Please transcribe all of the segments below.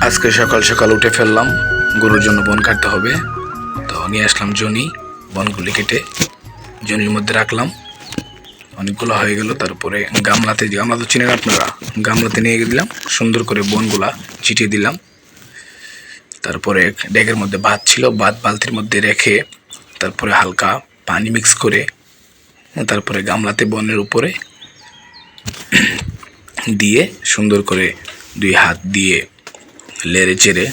আজকে সকাল সকাল উঠে ফেললাম, গরুর জন্য বন কাটতে হবে। তো নিয়ে আসলাম জনি, বনগুলি কেটে জনির মধ্যে রাখলাম। অনেকগুলো হয়ে গেল। তারপরে গামলা তো চিনেন আপনারা, গামলাতে নিয়ে দিলাম, সুন্দর করে বনগুলা ছিটিয়ে দিলাম। তারপরে ডেকের মধ্যে ভাত ছিল, ভাত বালতির মধ্যে রেখে তারপরে হালকা পানি মিক্স করে তারপরে গামলাতে বনের উপরে দিয়ে সুন্দর করে দুই হাত দিয়ে লেড়ে চেড়ে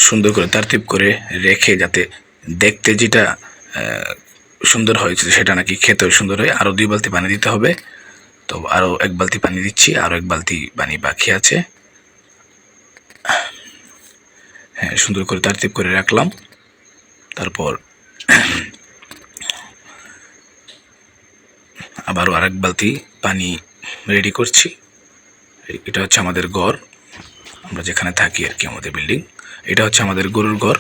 সুন্দর করে তারতিব করে রেখে, যাতে দেখতে যেটা সুন্দর হয়েছে সেটা নাকি খেতেও সুন্দর হয়। আরও 2 বালতি পানি দিতে হবে। তো আরও 1 বালতি পানি দিচ্ছি, আরও 1 বালতি পানি বাকি আছে। হ্যাঁ, সুন্দর করে তারতিব করে রাখলাম। তারপর আবারও আরেক বালতি পানি রেডি করছি। এটা হচ্ছে আমাদের ঘর, আমরা যেখানে থাকি আর কি, আমাদের বিল্ডিং। এটা হচ্ছে আমাদের গরুর ঘর,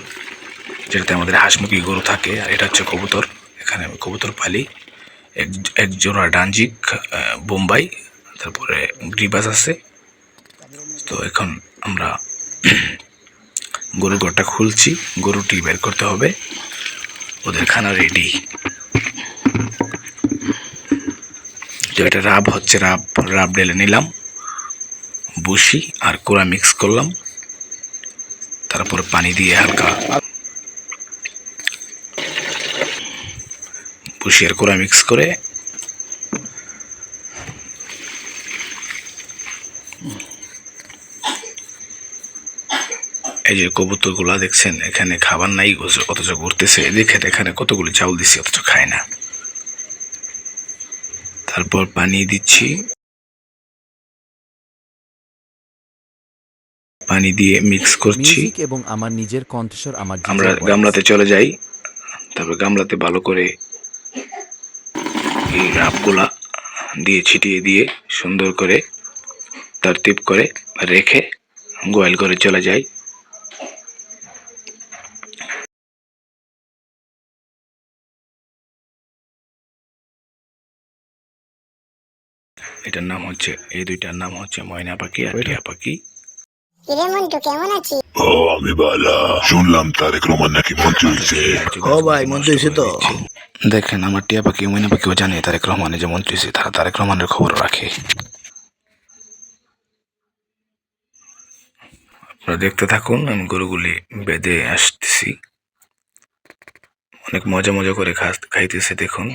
যেটাতে আমাদের হাঁসমুখী গরু থাকে। আর এটা হচ্ছে কবুতর, এখানে আমি কবুতর পালি। এক জোড়া ডানজিক বোম্বাই, তারপরে গ্রিবাস আছে। তো এখন আমরা গরুর ঘরটা খুলছি, গরুটি বের করতে হবে, ওদের খানা রেডি। তো এটা রাব হচ্ছে, রাব ঢেলে নিলাম, বসি আর কোড়া মিক্স করলাম। তারপর পানি দিয়ে হালকা বসি আর কোড়া মিক্স করে এই যে কবুতরগুলা দেখছেন, এখানে খাবার নাই অথচ ঘুরতেছে। দেখেন এখানে কতগুলি চাউল দিচ্ছি, অথচ খায় না। তারপর পানি দিচ্ছি, পানি দিয়ে মিক্স করছি এবং আমার নিজের কণ্ঠস্বর আমার আমরা গামলাতে চলে যাই। তারপর গামলাতে ভালো করে এই রাবগুলা দিয়ে ছিটিয়ে দিয়ে সুন্দর করে তারতিব করে রেখে গোয়াল ঘরে চলে যাই। এটার নাম হচ্ছে, এই দুইটার নাম হচ্ছে ময়না পাখি আর টিয়া পাখি। কিরে মন্টু, কেমন আছিস? ও আমি বালা, শুনলাম তারেক রহমান নাকি মন্ত্রী হয়েছে। ও ভাই, মন্ত্রী হয়েছে তো। দেখেন আমার টিয়া পাখি ময়না পাখিও জানে তারেক রহমানের যে মন্ত্রী হয়েছে, তারা তারেক রহমানের খবর রাখে। আপনারা দেখতে থাকুন, আমি গরুগুলি বেঁধে আসতেছি। অনেক মজা মজা করে খাইতেছে দেখুন।